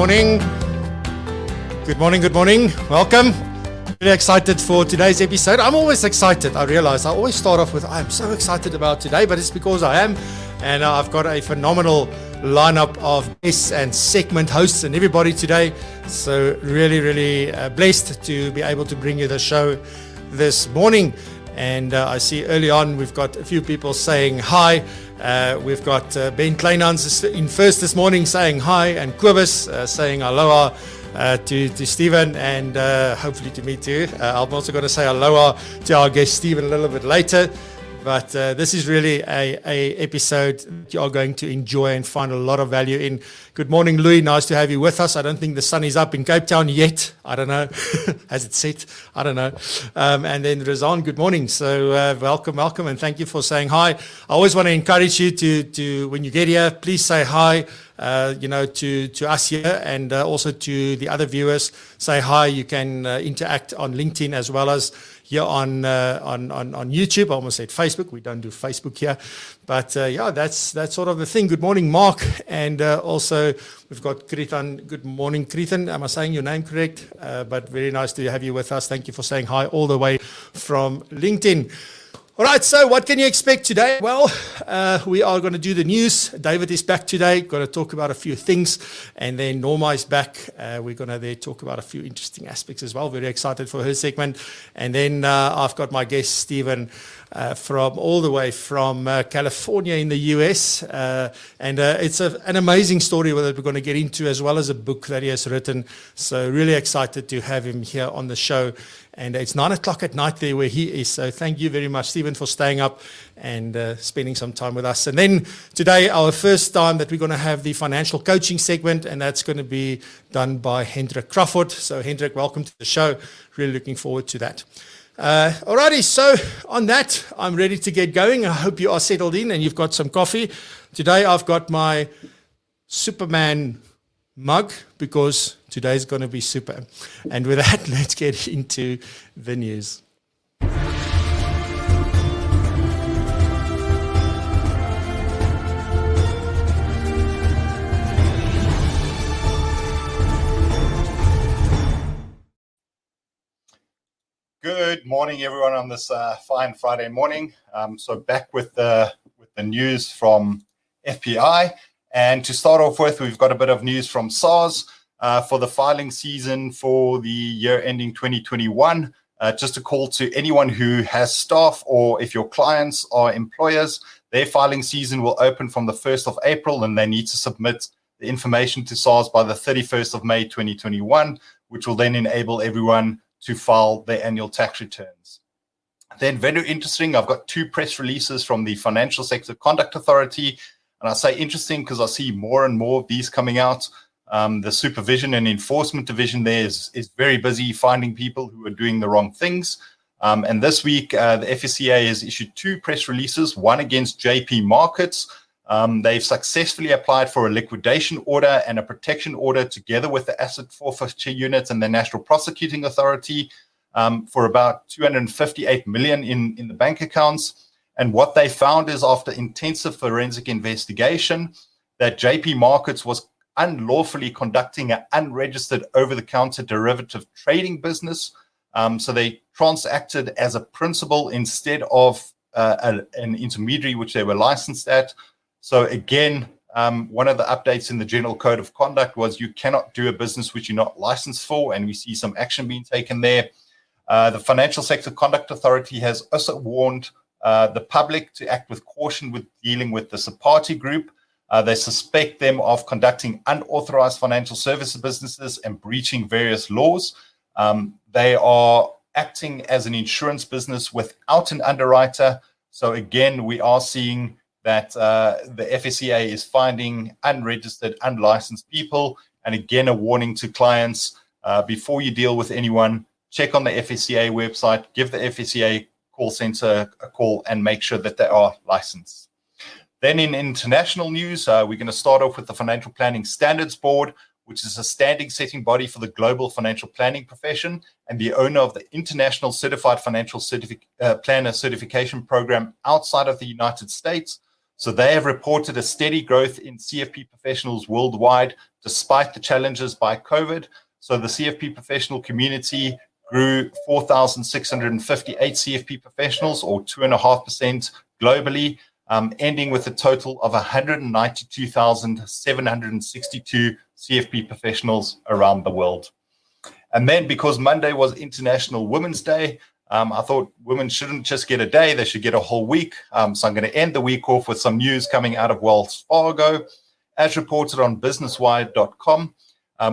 morning. Good morning, good morning. Welcome. Really excited for today's episode. I'm always excited. I realize I always start off with, I'm so excited about today, but it's because I am. And I've got a phenomenal lineup of guests and segment hosts and everybody today. So really blessed to be able to bring you the show this morning. And I see early on we've got a few people saying hi. We've got Ben Kleinans in first this morning saying hi, and Kobus saying aloha to Stephen, and hopefully to me too. I'm also going to say aloha to our guest Stephen a little bit later. But this is really a episode that you are going to enjoy and find a lot of value in. Good morning, Louis. Nice to have you with us. I don't think the sun is up in Cape Town yet. I don't know. Has it set? I don't know. And then Razan, good morning. So welcome, and thank you for saying hi. I always want to encourage you to when you get here, please say hi. To us here, and also to the other viewers. Say hi. You can interact on LinkedIn as well as here on YouTube. I almost said Facebook. We don't do Facebook here, but that's sort of the thing. Good morning, Mark, and also we've got Kritan. Good morning, Kritan. Am I saying your name correct? But very nice to have you with us. Thank you for saying hi all the way from LinkedIn. All right, so what can you expect today? Well, we are going to do the news. David is back today, going to talk about a few things, and then Norma is back. We're going to talk about a few interesting aspects as well. Very excited for her segment. And then I've got my guest, Stephen, from all the way from California in the US. And it's an amazing story that we're going to get into, as well as a book that he has written. So really excited to have him here on the show. And it's 9 o'clock at night there where he is. So thank you very much, Stephen, for staying up and spending some time with us. And then today, our first time that we're going to have the financial coaching segment, and that's going to be done by Hendrik Crawford. So Hendrik, welcome to the show. Really looking forward to that. Alrighty, so on that, I'm ready to get going. I hope you are settled in and you've got some coffee. Today, I've got my Superman mug because today's going to be super. And with that, let's get into the news. Good morning, everyone, on this fine Friday morning. So back with the news from FPI. And to start off with, we've got a bit of news from SARS for the filing season for the year ending 2021. Just a call to anyone who has staff, or if your clients are employers, their filing season will open from the 1st of April, and they need to submit the information to SARS by the 31st of May 2021, which will then enable everyone to file their annual tax returns. Then, very interesting, I've got two press releases from the Financial Sector Conduct Authority. And I say interesting because I see more and more of these coming out. The Supervision and Enforcement Division there is very busy finding people who are doing the wrong things. And this week, the FSCA has issued two press releases, one against JP Markets. They've successfully applied for a liquidation order and a protection order together with the Asset Forfeiture Unit and the National Prosecuting Authority for about $258 million in the bank accounts. And what they found is, after intensive forensic investigation, that JP Markets was unlawfully conducting an unregistered over-the-counter derivative trading business. So they transacted as a principal instead of an intermediary, which they were licensed at. So again, one of the updates in the General Code of Conduct was you cannot do a business which you're not licensed for, and we see some action being taken there. The Financial Sector Conduct Authority has also warned the public to act with caution with dealing with the Sapati Group. They suspect them of conducting unauthorized financial services businesses and breaching various laws. They are acting as an insurance business without an underwriter. So again, we are seeing that the FSCA is finding unregistered, unlicensed people. And again, a warning to clients, before you deal with anyone, check on the FSCA website, give the FSCA call center a call, and make sure that they are licensed. Then in international news, we're going to start off with the Financial Planning Standards Board, which is a standing setting body for the global financial planning profession and the owner of the International Certified Financial Planner Certification Program outside of the United States. So they have reported a steady growth in CFP professionals worldwide, despite the challenges by COVID. So the CFP professional community grew 4,658 CFP professionals, or 2.5% globally, ending with a total of 192,762 CFP professionals around the world. And then, because Monday was International Women's Day, I thought women shouldn't just get a day, they should get a whole week. So I'm going to end the week off with some news coming out of Wells Fargo. As reported on businesswire.com,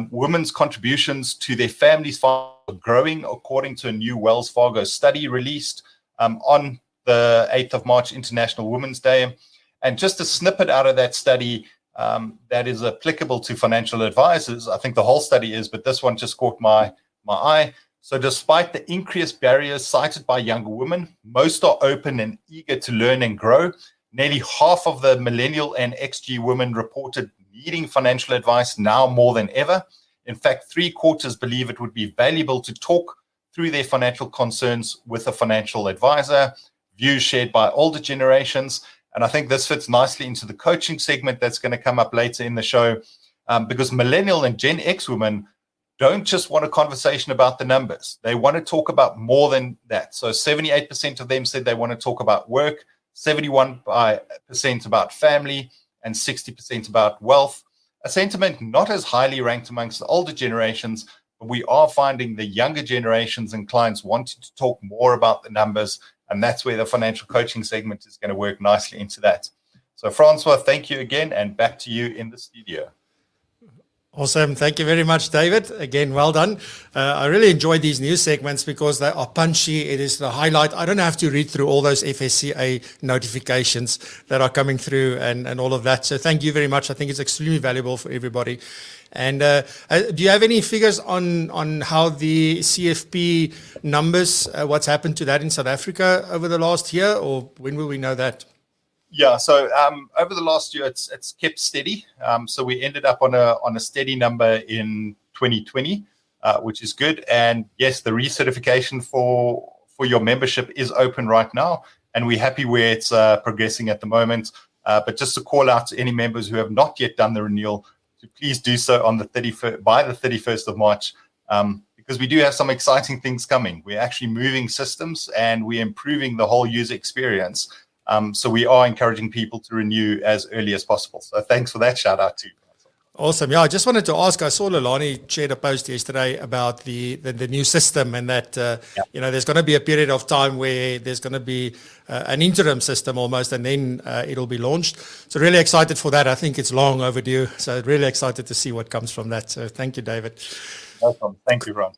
women's contributions to their families are growing, according to a new Wells Fargo study released on the 8th of March, International Women's Day. And just a snippet out of that study that is applicable to financial advisors. I think the whole study is, but this one just caught my eye. So despite the increased barriers cited by younger women, most are open and eager to learn and grow. Nearly half of the millennial and XG women reported needing financial advice now more than ever. In fact, 3/4 believe it would be valuable to talk through their financial concerns with a financial advisor, views shared by older generations. And I think this fits nicely into the coaching segment that's going to come up later in the show, because millennial and Gen X women don't just want a conversation about the numbers. They want to talk about more than that. So 78% of them said they want to talk about work, 71% about family, and 60% about wealth. A sentiment not as highly ranked amongst the older generations, but we are finding the younger generations and clients wanting to talk more about the numbers. And that's where the financial coaching segment is going to work nicely into that. So Francois, thank you again, and back to you in the studio. Awesome. Thank you very much, David. Again, well done. I really enjoyed these news segments because they are punchy. It is the highlight. I don't have to read through all those FSCA notifications that are coming through and all of that. So thank you very much. I think it's extremely valuable for everybody. And do you have any figures on how the CFP numbers, what's happened to that in South Africa over the last year, or when will we know that? Yeah, so over the last year, it's kept steady. So we ended up on a steady number in 2020, which is good. And yes, the recertification for your membership is open right now, and we're happy where it's progressing at the moment. But just to call out to any members who have not yet done the renewal, to please do so on the 31st by the 31st of March, because we do have some exciting things coming. We're actually moving systems and we're improving the whole user experience. So we are encouraging people to renew as early as possible. So thanks for that shout out too. Awesome. Yeah, I just wanted to ask, I saw Lelani shared a post yesterday about the new system, and that, there's going to be a period of time where there's going to be an interim system almost, and then it'll be launched. So really excited for that. I think it's long overdue. So really excited to see what comes from that. So thank you, David. Welcome. Thank you, Ron.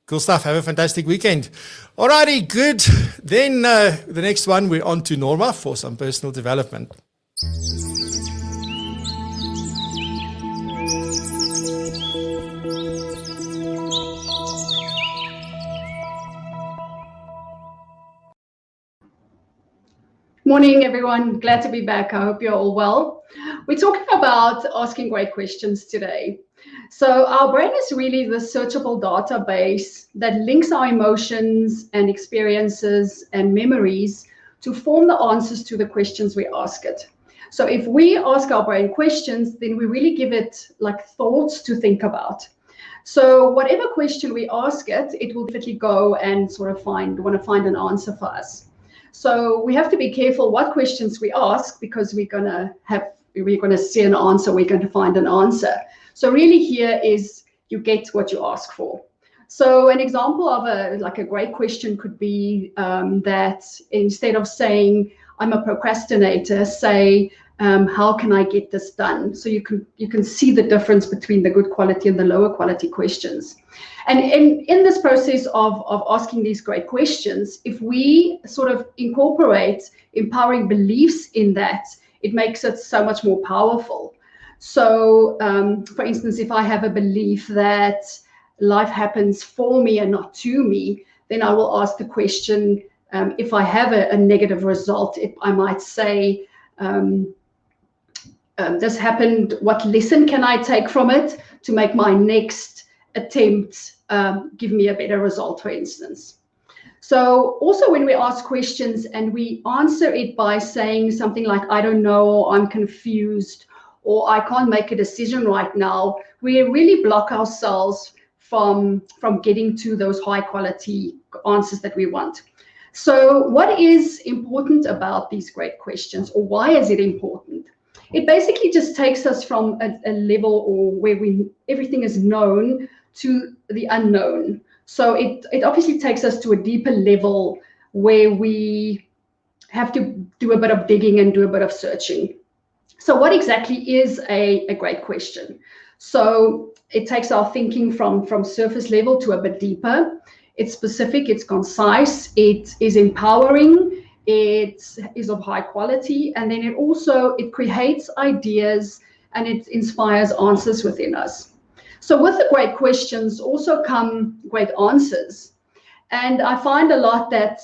Cool stuff. Have a fantastic weekend. Alrighty, good. Then the next one, we're on to Norma for some personal development. Morning, everyone. Glad to be back. I hope you're all well. We're talking about asking great questions today. So our brain is really the searchable database that links our emotions and experiences and memories to form the answers to the questions we ask it. So if we ask our brain questions, then we really give it like thoughts to think about. So whatever question we ask it, it will definitely go and sort of want to find an answer for us. So we have to be careful what questions we ask, because we're going to see an answer, we're going to find an answer. So really here is you get what you ask for. So an example of a great question could be that instead of saying, I'm a procrastinator, say, how can I get this done? So you can see the difference between the good quality and the lower quality questions. And in this process of asking these great questions, if we sort of incorporate empowering beliefs in that, it makes it so much more powerful. So, for instance, if I have a belief that life happens for me and not to me, then I will ask the question, if I have a negative result, if I might say, this happened, what lesson can I take from it to make my next attempt give me a better result, for instance? So also when we ask questions and we answer it by saying something like, I don't know, or I'm confused, or I can't make a decision right now, we really block ourselves from getting to those high quality answers that we want. So what is important about these great questions, or why is it important? It basically just takes us from a level or where everything is known to the unknown. So it obviously takes us to a deeper level where we have to do a bit of digging and do a bit of searching. So what exactly is a great question? So it takes our thinking from surface level to a bit deeper. It's specific, it's concise, it is empowering, it is of high quality, and then it creates ideas and it inspires answers within us. So with the great questions also come great answers. And I find a lot that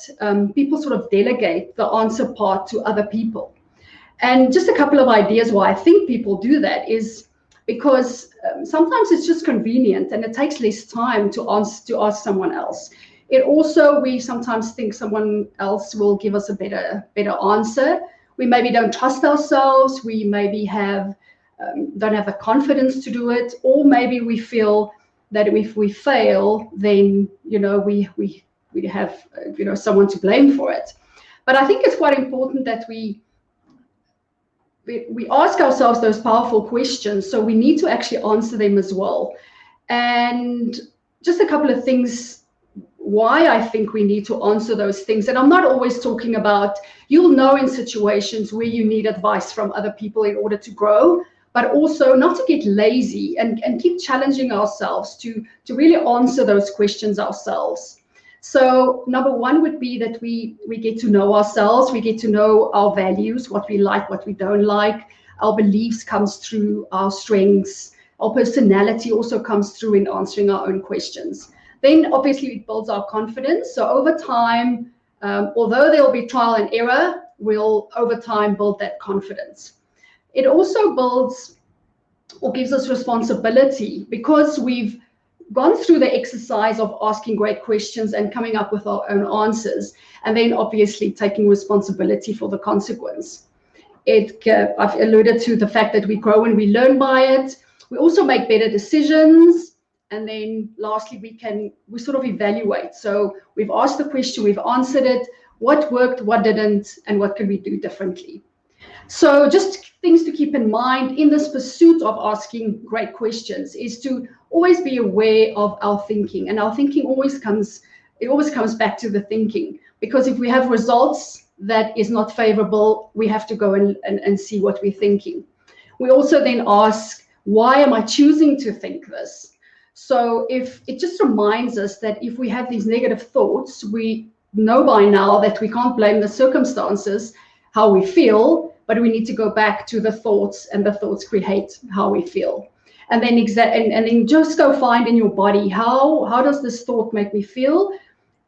people sort of delegate the answer part to other people. And just a couple of ideas why I think people do that is because sometimes it's just convenient and it takes less time to ask someone else. We sometimes think someone else will give us a better answer. We maybe don't trust ourselves. We maybe don't have the confidence to do it, or maybe we feel that if we fail, then we have someone to blame for it. But I think it's quite important that we ask ourselves those powerful questions, so we need to actually answer them as well. And just a couple of things why I think we need to answer those things. And I'm not always talking about, you'll know in situations where you need advice from other people in order to grow, but also not to get lazy and keep challenging ourselves to really answer those questions ourselves. So number one would be that we get to know ourselves, we get to know our values, what we like, what we don't like. Our beliefs comes through our strengths. Our personality also comes through in answering our own questions. Then obviously it builds our confidence. So over time, although there'll be trial and error, we'll over time build that confidence. It also builds or gives us responsibility because we've gone through the exercise of asking great questions and coming up with our own answers, and then obviously taking responsibility for the consequence. I've alluded to the fact that we grow and we learn by it. We also make better decisions. And then lastly, we sort of evaluate. So we've asked the question, we've answered it, what worked, what didn't, and what can we do differently? So just things to keep in mind in this pursuit of asking great questions is to always be aware of our thinking. And our thinking always comes back to the thinking, because if we have results that is not favorable, we have to go and see what we're thinking. We also then ask, why am I choosing to think this? So if it just reminds us that if we have these negative thoughts, we know by now that we can't blame the circumstances, how we feel, but we need to go back to the thoughts, and the thoughts create how we feel. And then then just go find in your body, how does this thought make me feel?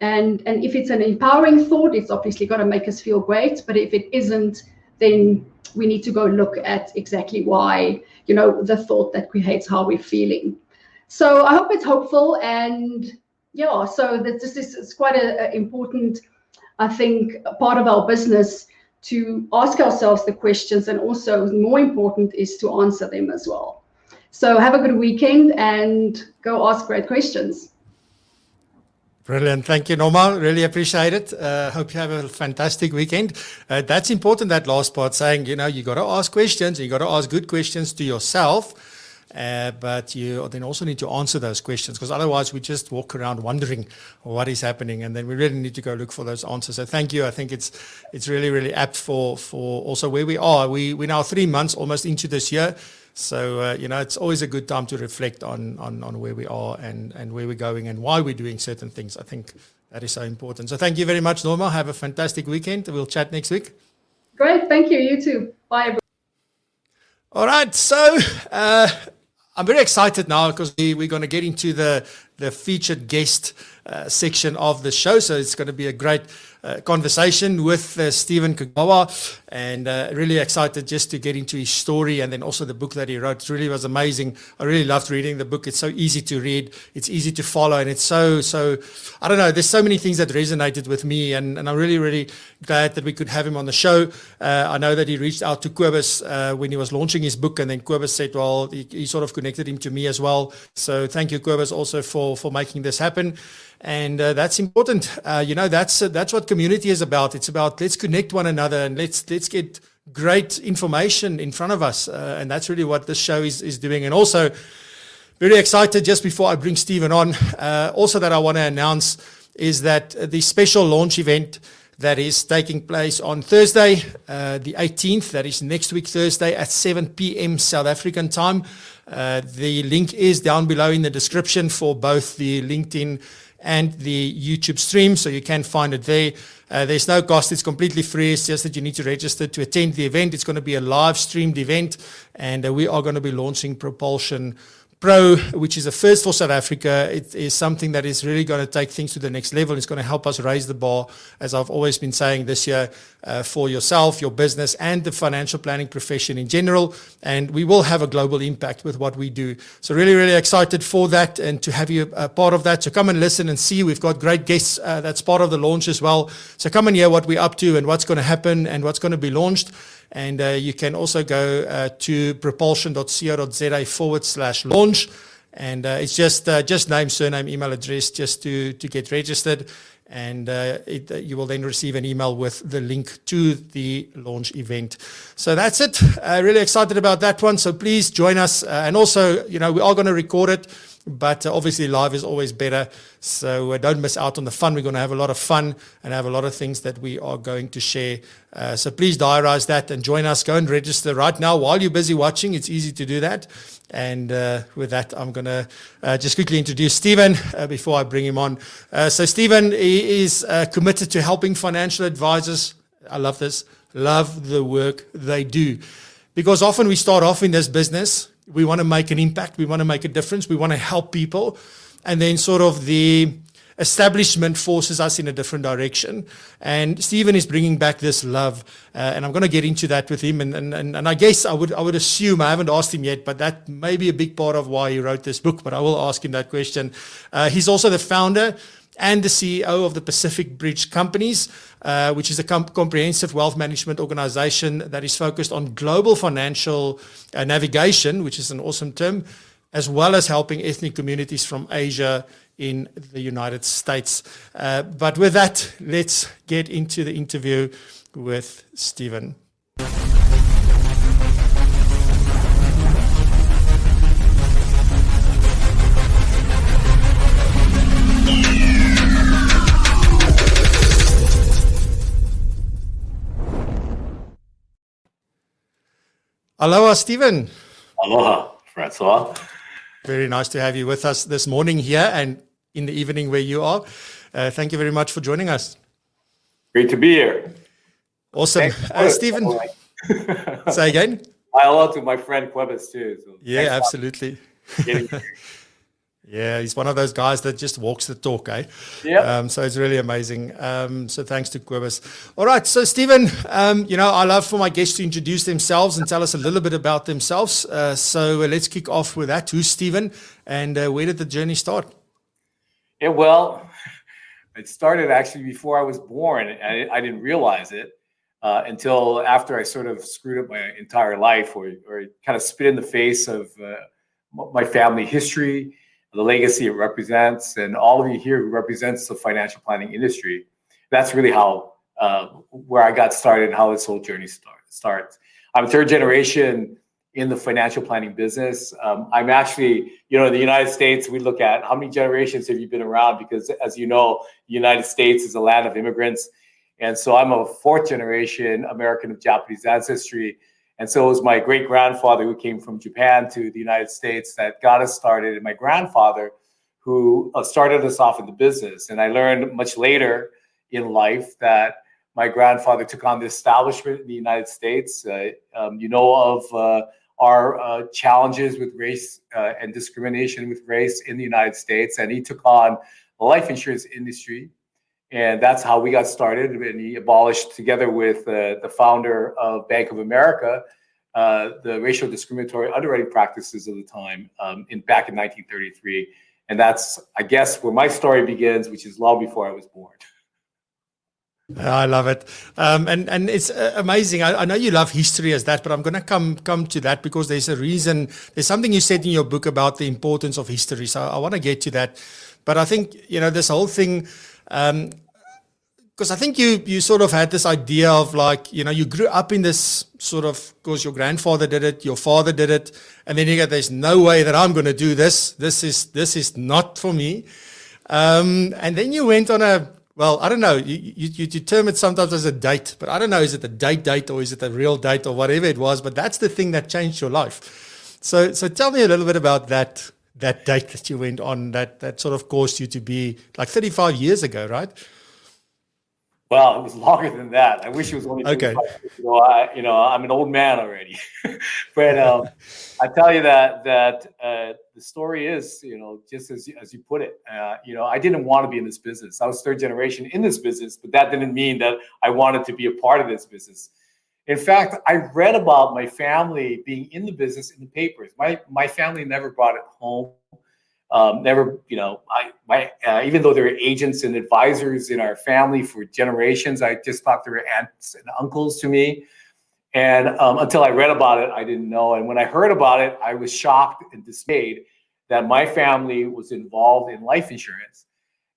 And if it's an empowering thought, it's obviously got to make us feel great. But if it isn't, then we need to go look at exactly why, the thought that creates how we're feeling. So I hope it's hopeful, and so this is quite an important, I think, part of our business, to ask ourselves the questions, and also more important is to answer them as well. So have a good weekend and go ask great questions. Brilliant. Thank you, Norma. Really appreciate it. Hope you have a fantastic weekend. That's important, that last part, saying, you got to ask questions. You got to ask good questions to yourself. But you then also need to answer those questions, because otherwise we just walk around wondering what is happening, and then we really need to go look for those answers. So thank you. I think it's really, really apt for also where we are. We're now 3 months almost into this year. So, it's always a good time to reflect on where we are and where we're going and why we're doing certain things. I think that is so important. So thank you very much, Norma. Have a fantastic weekend. We'll chat next week. Great. Thank you. You too. Bye, everyone. All right. So, I'm very excited now because we're going to get into the the featured guest section of the show. So it's going to be a great conversation with Stephen Kagawa, and really excited just to get into his story and then also the book that he wrote. It really was amazing. I really loved reading the book. It's so easy to read, it's easy to follow, and it's so I don't know, there's so many things that resonated with me, and I'm really glad that we could have him on the show. I know that he reached out to Kobus when he was launching his book, and then Kobus said, well, he sort of connected him to me as well. So thank you, Kobus, also for making this happen. And that's important. That's what community is about. It's about, let's connect one another and let's get great information in front of us. And that's really what this show is doing. And also, very excited, just before I bring Stephen on, also that I want to announce is that the special launch event that is taking place on Thursday, the 18th, that is next week Thursday at 7 p.m. South African time. The link is down below in the description for both the LinkedIn and the YouTube stream, so you can find it there. There's no cost, it's completely free. It's just that you need to register to attend the event. It's going to be a live streamed event, and we are going to be launching Propulsion Pro, which is a first for South Africa. It is something that is really going to take things to the next level. It's going to help us raise the bar, as I've always been saying this year, for yourself, your business, and the financial planning profession in general. And we will have a global impact with what we do. So really excited for that and to have you a part of that. So come and listen and see. We've got great guests that's part of the launch as well. So come and hear what we're up to and what's going to happen and what's going to be launched. And you can also go to propulsion.co.za/launch. And it's just name, surname, email address, just to get registered. And you will then receive an email with the link to the launch event. So that's it. Really excited about that one. So please join us. And also, we are going to record it, but obviously live is always better. So don't miss out on the fun. We're going to have a lot of fun and have a lot of things that we are going to share. So please diarize that and join us. Go and register right now while you're busy watching. It's easy to do that. And with that, I'm going to just quickly introduce Stephen before I bring him on. So Stephen is committed to helping financial advisors. I love this. Love the work they do. Because often we start off in this business, we want to make an impact, we want to make a difference, we want to help people, and then sort of the establishment forces us in a different direction. And Stephen is bringing back this love, and I'm going to get into that with him. And I guess I would assume, I haven't asked him yet, but that may be a big part of why he wrote this book, but I will ask him that question. He's also the founder and the CEO of the Pacific Bridge Companies, which is a comprehensive wealth management organization that is focused on global financial navigation, which is an awesome term, as well as helping ethnic communities from Asia in the United States. But with that, let's get into the interview with Stephen. Aloha, Stephen. Aloha, Francois. Very nice to have you with us this morning here and in the evening where you are. Thank you very much for joining us. Great to be here. Awesome. Stephen, say again? Aloha to my friend Kobus too. So yeah, absolutely. Yeah, he's one of those guys that just walks the talk, eh? Yeah. So it's really amazing. So thanks to Kobus. All right, so Stephen, I love for my guests to introduce themselves and tell us a little bit about themselves. So let's kick off with that. Who's Stephen, and where did the journey start? Yeah, well, it started actually before I was born. I didn't realize it until after I sort of screwed up my entire life, or kind of spit in the face of my family history, the legacy it represents, and all of you here who represents the financial planning industry. That's really how where I got started and how this whole journey starts. I'm third generation in the financial planning business. I'm actually, in the United States, we look at how many generations have you been around, because as you know, the United States is a land of immigrants. And so I'm a fourth generation American of Japanese ancestry. And so it was my great grandfather who came from Japan to the United States that got us started, and my grandfather who started us off in the business. And I learned much later in life that my grandfather took on the establishment in the United States. Of our challenges with race and discrimination with race in the United States. And he took on the life insurance industry. And that's how we got started. And he abolished, together with the founder of Bank of America, the racial discriminatory underwriting practices of the time back in 1933. And that's, I guess, where my story begins, which is long before I was born. I love it. And it's amazing. I know you love history as that, but I'm going to come to that because there's a reason. There's something you said in your book about the importance of history. So I want to get to that. But I think, this whole thing, because I think you sort of had this idea of like, you grew up in this sort of, because your grandfather did it, your father did it, and then you go, there's no way that I'm going to do this. This is not for me. And then you went on I don't know, you term it sometimes as a date, but I don't know, is it a date or is it a real date or whatever it was, but that's the thing that changed your life. So tell me a little bit about that date that you went on that sort of caused you to be like 35 years ago, right? Well, it was longer than that. I wish it was only 35 years ago. I'm an old man already. But I tell you that the story is, just as you put it, I didn't want to be in this business. I was third generation in this business, but that didn't mean that I wanted to be a part of this business. In fact, I read about my family being in the business in the papers. My family never brought it home. Even though there were agents and advisors in our family for generations, I just thought they were aunts and uncles to me. And until I read about it, I didn't know. And when I heard about it, I was shocked and dismayed that my family was involved in life insurance.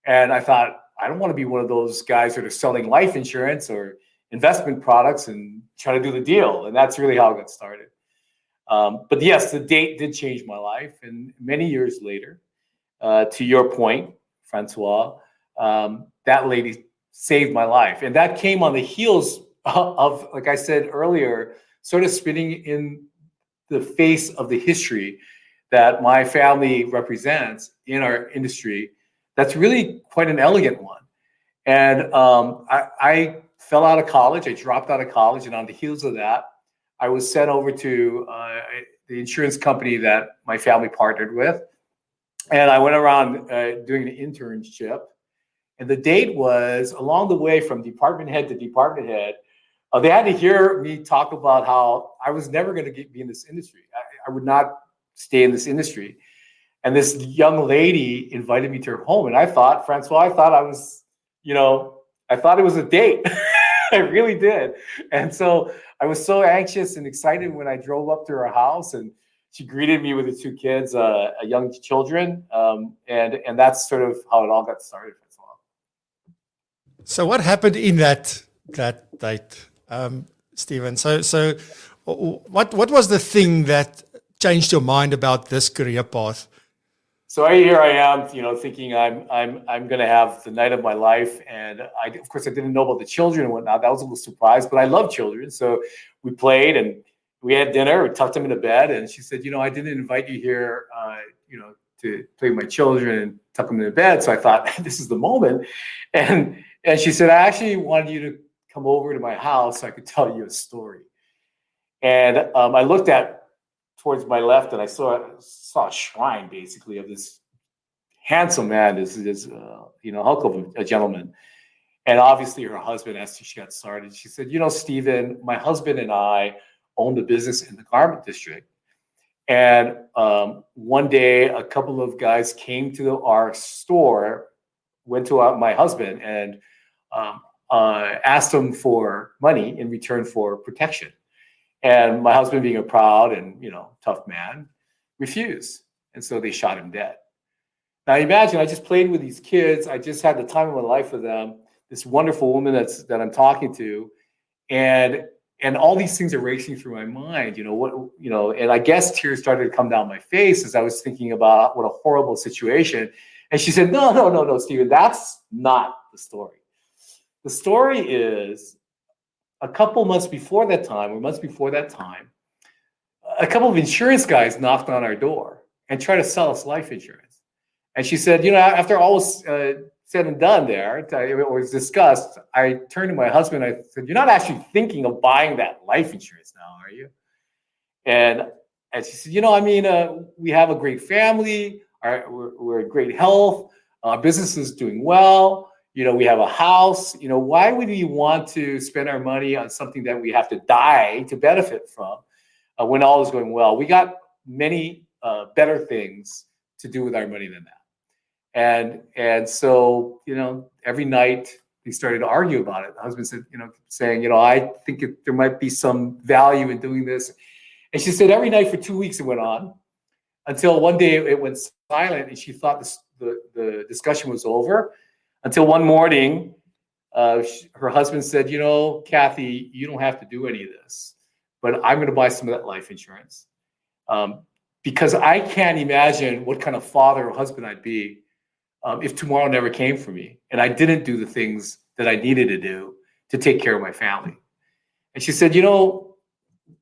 And I thought, I don't want to be one of those guys that are selling life insurance or investment products and try to do the deal. And that's really how it got started. But yes, the date did change my life. And many years later, to your point, Francois, that lady saved my life. And that came on the heels of, like I said earlier, sort of spinning in the face of the history that my family represents in our industry. That's really quite an elegant one. And I fell out of college. I dropped out of college. And on the heels of that, I was sent over to the insurance company that my family partnered with. And I went around doing an internship. And the date was along the way from department head to department head. They had to hear me talk about how I was never going to be in this industry. I would not stay in this industry. And this young lady invited me to her home. And I thought, Francois, I thought it was a date. I really did. And so I was so anxious and excited when I drove up to her house, and she greeted me with the two kids, young children. And that's sort of how it all got started. So what happened in that date, Stephen? So what was the thing that changed your mind about this career path? So here I am, thinking I'm going to have the night of my life. And of course, I didn't know about the children and whatnot. That was a little surprise, but I love children. So we played and we had dinner. We tucked them into bed. And she said, I didn't invite you here, to play with my children and tuck them into bed. So I thought, this is the moment. And she said, I actually wanted you to come over to my house so I could tell you a story. And I looked towards my left, and I saw a shrine, basically, of this handsome man, this hulk of a gentleman. And obviously her husband, as she got started, she said, Stephen, my husband and I owned a business in the garment district. And one day, a couple of guys came to our store, went to my husband, and asked him for money in return for protection. And my husband, being a proud and, tough man, refused. And so they shot him dead. Now imagine, I just played with these kids. I just had the time of my life with them. This wonderful woman that I'm talking to. And all these things are racing through my mind, and I guess tears started to come down my face as I was thinking about what a horrible situation. And she said, no, Stephen, that's not the story. The story is, a couple months before that time, a couple of insurance guys knocked on our door and tried to sell us life insurance. And she said, after all was said and done there, it was discussed, I turned to my husband, I said, you're not actually thinking of buying that life insurance now, are you? And And she said, we have a great family. We're in great health. Our business is doing well. We have a house. Why would we want to spend our money on something that we have to die to benefit from when all is going well? We got many better things to do with our money than that. And so, every night we started to argue about it. The husband said, saying, I think there might be some value in doing this. And she said every night for 2 weeks it went on until one day it went silent and she thought the discussion was over. Until one morning, her husband said, Kathy, you don't have to do any of this, but I'm going to buy some of that life insurance because I can't imagine what kind of father or husband I'd be if tomorrow never came for me and I didn't do the things that I needed to do to take care of my family. And she said,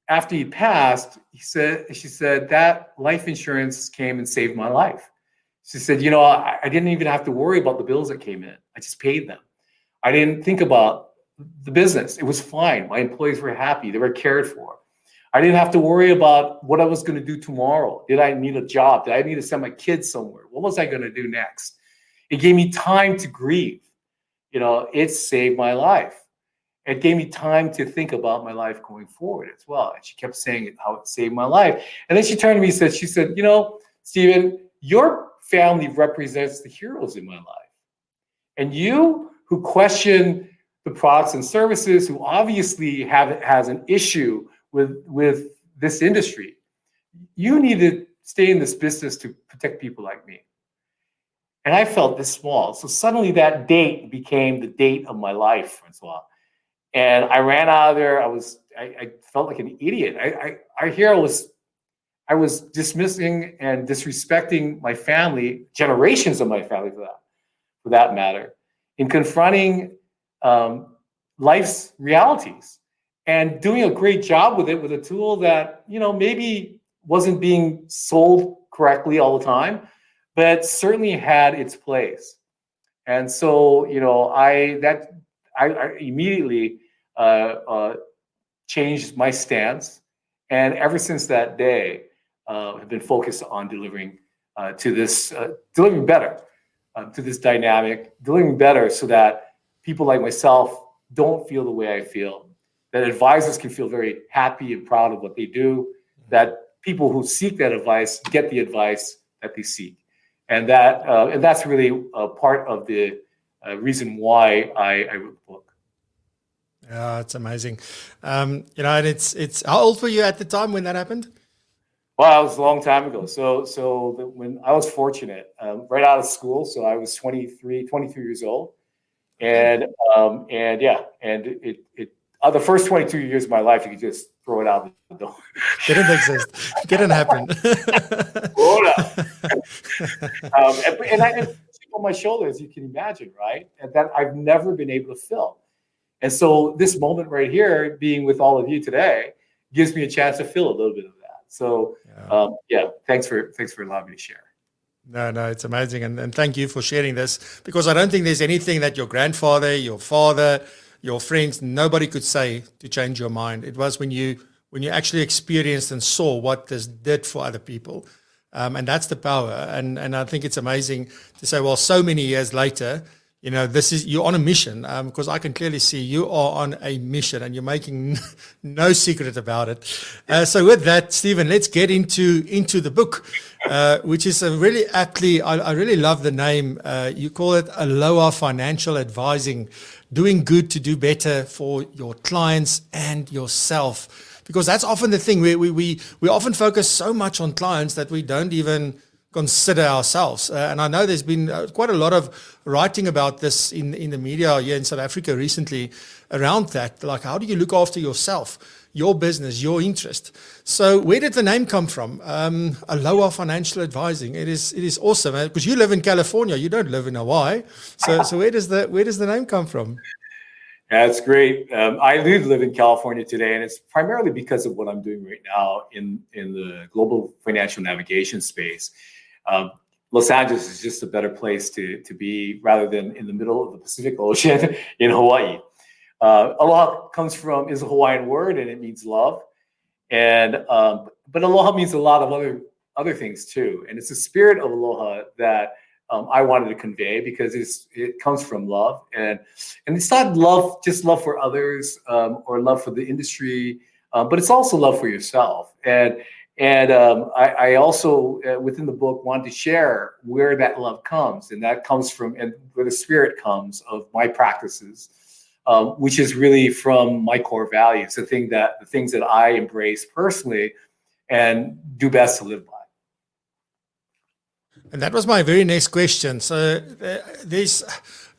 after he passed, she said that life insurance came and saved my life. She said, I didn't even have to worry about the bills that came in. I just paid them. I didn't think about the business. It was fine. My employees were happy. They were cared for. I didn't have to worry about what I was going to do tomorrow. Did I need a job? Did I need to send my kids somewhere? What was I going to do next? It gave me time to grieve. It saved my life. It gave me time to think about my life going forward as well. And she kept saying how it saved my life. And then she turned to me and said, Stephen, your family represents the heroes in my life. And you who question the products and services, who obviously has an issue with this industry, you need to stay in this business to protect people like me. And I felt this small. So suddenly that date became the date of my life, Francois. And I ran out of there. I felt like an idiot. I was dismissing and disrespecting my family, generations of my family for that matter, in confronting life's realities and doing a great job with it with a tool that, maybe wasn't being sold correctly all the time, but certainly had its place. And so, I immediately changed my stance. And ever since that day, have been focused on delivering better to this dynamic, delivering better so that people like myself don't feel the way I feel, that advisors can feel very happy and proud of what they do, that people who seek that advice get the advice that they seek. And that's really a part of the reason why I wrote the book. Yeah, it's amazing. And it's how old were you at the time when that happened? Well, it was a long time ago. So when I was fortunate, right out of school, so I was 22 years old, and the first 22 years of my life, you could just throw it out the door. Didn't exist. Didn't happen. Hold up. And I had on my shoulders, you can imagine, right? And that I've never been able to fill. And so this moment right here, being with all of you today, gives me a chance to fill a little bit of that. So thanks for allowing me to share. No, it's amazing. And thank you for sharing this, because I don't think there's anything that your grandfather, your father, your friends, nobody could say to change your mind. It was when you actually experienced and saw what this did for other people. And that's the power. And I think it's amazing to say, well, so many years later, you're on a mission, because I can clearly see you are on a mission and you're making no secret about it. So with that, Stephen, let's get into the book, which is a really aptly, I really love the name. You call it Aloha Financial Advising, doing good to do better for your clients and yourself. Because that's often the thing. We often focus so much on clients that we don't even consider ourselves. And I know there's been quite a lot of writing about this in the media here in South Africa recently around that. Like, how do you look after yourself, your business, your interest? So where did the name come from? Aloha Financial Advising. It is awesome, because you live in California. You don't live in Hawaii. So where does the name come from? Yeah, that's great. I do live in California today, and it's primarily because of what I'm doing right now in the global financial navigation space. Los Angeles is just a better place to be rather than in the middle of the Pacific Ocean in Hawaii. Aloha is a Hawaiian word, and it means love. And but aloha means a lot of other things too, and it's the spirit of aloha that I wanted to convey, because it comes from love, and it's not love just love for others or love for the industry, but it's also love for yourself. And I also within the book want to share where that love comes, and that comes from, and where the spirit comes of my practices, which is really from my core values, the things that I embrace personally and do best to live by. And that was my very next question. So there's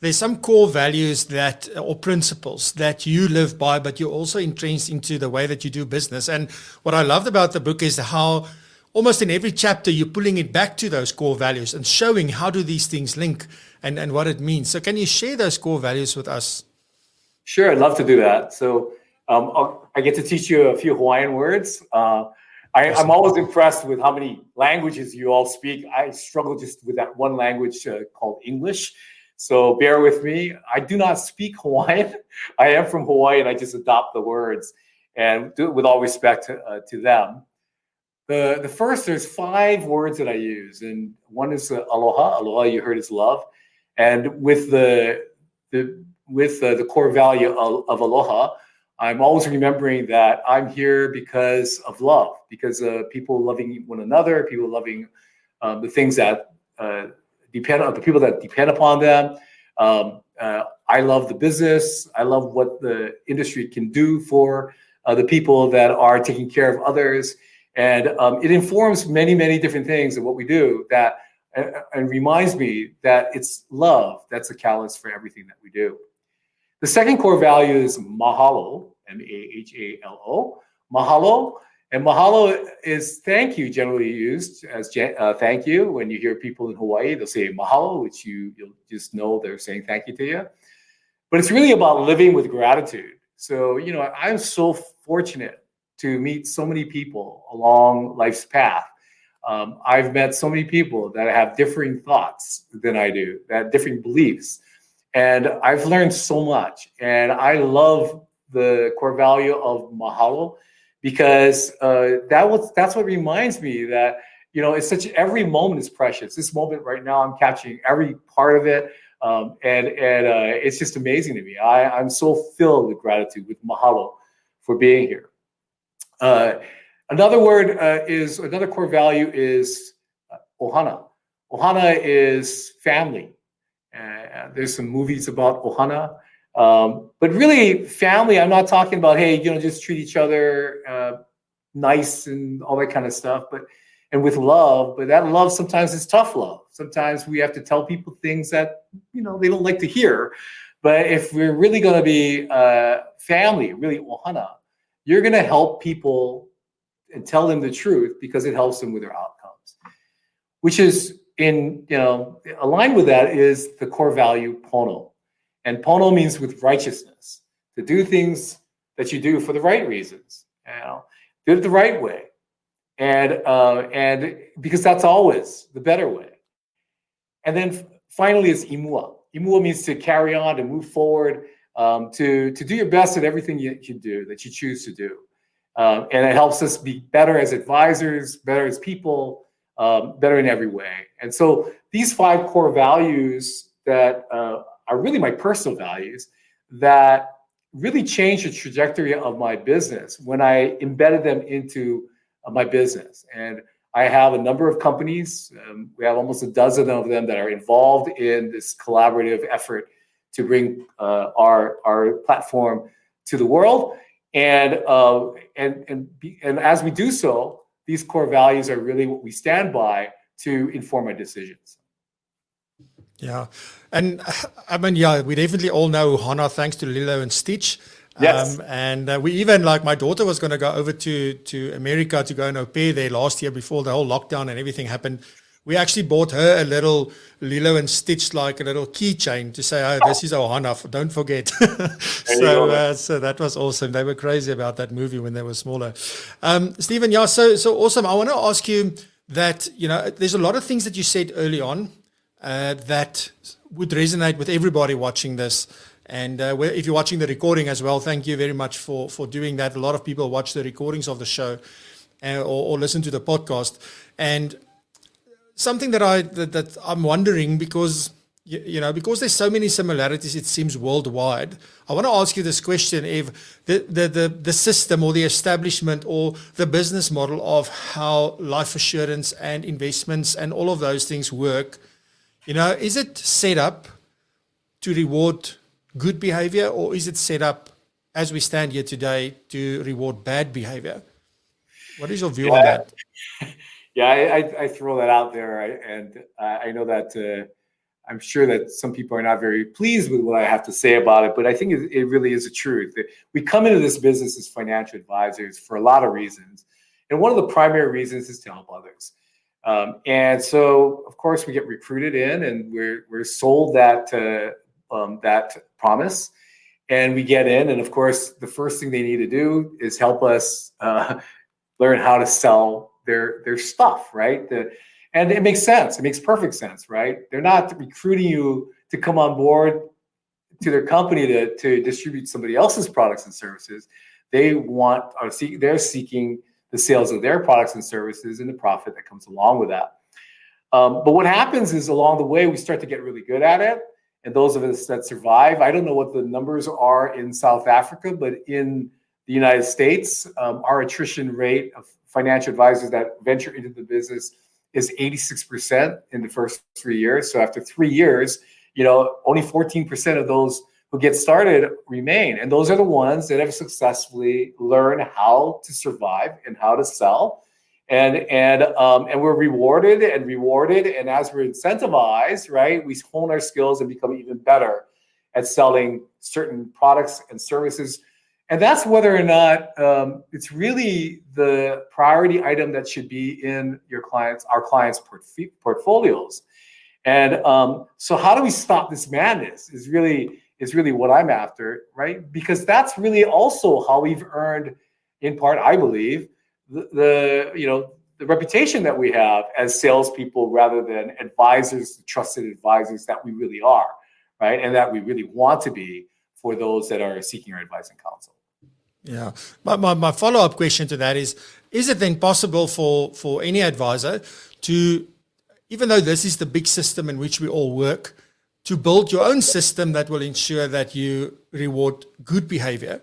some core values that, or principles that you live by, but you're also entrenched into the way that you do business. And what I loved about the book is how almost in every chapter you're pulling it back to those core values and showing how do these things link and what it means. So can you share those core values with us? Sure, I'd love to do that. So I get to teach you a few Hawaiian words. I'm always impressed with how many languages you all speak. I struggle just with that one language called English. So bear with me. I do not speak Hawaiian. I am from Hawaii, and I just adopt the words and do it with all respect to them. The first, there's 5 words that I use, and one is aloha. Aloha, you heard, is love, and with the core value of aloha, I'm always remembering that I'm here because of love, because people loving one another, people loving the things that depend on the people that depend upon them. I love the business. I love what the industry can do for the people that are taking care of others. And it informs many, many different things of what we do, that and reminds me that it's love that's the catalyst for everything that we do. The second core value is mahalo, M-A-H-A-L-O, mahalo. And mahalo is thank you, generally used as thank you. When you hear people in Hawaii, they'll say mahalo, which you'll just know they're saying thank you to you. But it's really about living with gratitude. So, I'm so fortunate to meet so many people along life's path. I've met so many people that have differing thoughts than I do, that have different beliefs. And I've learned so much. And I love the core value of mahalo, because that's what reminds me that, it's every moment is precious. This moment right now, I'm catching every part of it. And it's just amazing to me. I'm so filled with gratitude, with mahalo, for being here. Another core value is ohana. Ohana is family. There's some movies about ohana. But really, family, I'm not talking about, hey, just treat each other nice and all that kind of stuff, and with love, but that love sometimes is tough love. Sometimes we have to tell people things that, they don't like to hear. But if we're really going to be family, really ohana, you're going to help people and tell them the truth, because it helps them with their outcomes, which is aligned with that is the core value pono. And pono means with righteousness, to do things that you do for the right reasons, do it the right way. And because that's always the better way. And then finally is imua. Imua means to carry on, to move forward, to do your best at everything you do, that you choose to do. And it helps us be better as advisors, better as people, better in every way. And so these 5 core values that are really my personal values, that really changed the trajectory of my business when I embedded them into my business. And I have a number of companies. We have almost a dozen of them that are involved in this collaborative effort to bring our platform to the world. And as we do so, these core values are really what we stand by to inform our decisions. Yeah. And we definitely all know Hana thanks to Lilo and Stitch. Yes. And we even, like, my daughter was going to go over to America to go and au pair there last year before the whole lockdown and everything happened. We actually bought her a little Lilo and Stitch, like a little keychain to say, oh, this is Ohana, don't forget. So that was awesome. They were crazy about that movie when they were smaller. Stephen, yeah, so awesome. I want to ask you that, there's a lot of things that you said early on that would resonate with everybody watching this. And if you're watching the recording as well, thank you very much for doing that. A lot of people watch the recordings of the show or listen to the podcast. And something that I'm wondering, because because there's so many similarities, it seems worldwide. I want to ask you this question: if the system or the establishment or the business model of how life assurance and investments and all of those things work, is it set up to reward good behavior, or is it set up, as we stand here today, to reward bad behavior? What is your view on that? Yeah, I throw that out there, and I know that I'm sure that some people are not very pleased with what I have to say about it, but I think it really is the truth. We come into this business as financial advisors for a lot of reasons, and one of the primary reasons is to help others. And so, of course, we get recruited in, and we're sold that promise, and we get in, and of course, the first thing they need to do is help us learn how to sell their stuff, right? And it makes sense. It makes perfect sense, right? They're not recruiting you to come on board to their company to distribute somebody else's products and services. They're seeking the sales of their products and services and the profit that comes along with that. But what happens is, along the way, we start to get really good at it. And those of us that survive, I don't know what the numbers are in South Africa, but in the United States, our attrition rate of financial advisors that venture into the business is 86% in the first 3 years. So after 3 years, only 14% of those who get started remain. And those are the ones that have successfully learned how to survive and how to sell. And we're rewarded. And as we're incentivized, right, we hone our skills and become even better at selling certain products and services. And that's whether or not it's really the priority item that should be in our clients' portfolios. And so how do we stop this madness is really what I'm after, right? Because that's really also how we've earned, in part, I believe, the reputation that we have as salespeople rather than advisors, trusted advisors that we really are, right? And that we really want to be for those that are seeking our advice and counsel. Yeah. My follow-up question to that is it then possible for any advisor to, even though this is the big system in which we all work, to build your own system that will ensure that you reward good behavior?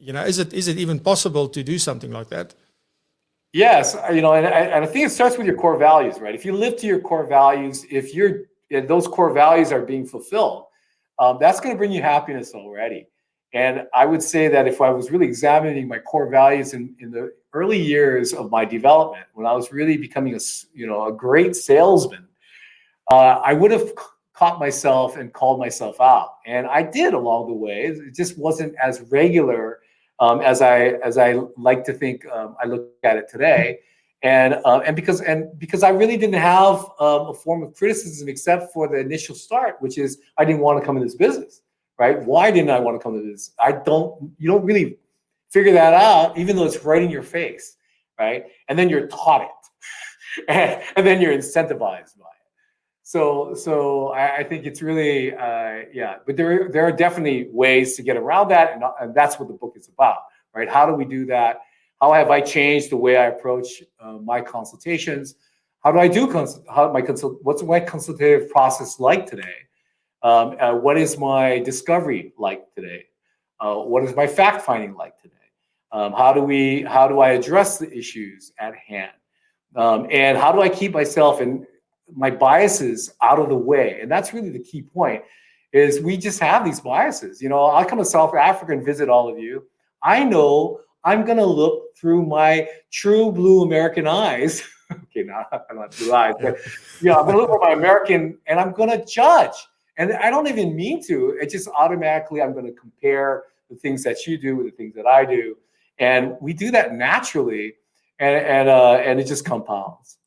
Is it even possible to do something like that? Yes, and I think it starts with your core values, right? If you live to your core values, if those core values are being fulfilled, that's going to bring you happiness already. And I would say that if I was really examining my core values in the early years of my development, when I was really becoming a great salesman, I would have caught myself and called myself out, and I did along the way. It just wasn't as regular as I like to think. I look at it today, and because I really didn't have a form of criticism except for the initial start, which is I didn't want to come in this business. Right? Why didn't I want to come to this? You don't really figure that out, even though it's right in your face, right? And then you're taught it, and then you're incentivized by it. So I think it's really, but there are definitely ways to get around that, and that's what the book is about, right? How do we do that? How have I changed the way I approach my consultations? How do I do what's my consultative process like today? What is my discovery like today? What is my fact finding like today? How do I address the issues at hand? And how do I keep myself and my biases out of the way? And that's really the key point, is we just have these biases. I'll come to South Africa and visit all of you. I know I'm going to look through my true blue American eyes. Okay, no, I'm not blue eyes, but I'm going to look for my American, and I'm going to judge. And I don't even mean to. It just automatically, I'm going to compare the things that you do with the things that I do, and we do that naturally, and it just compounds.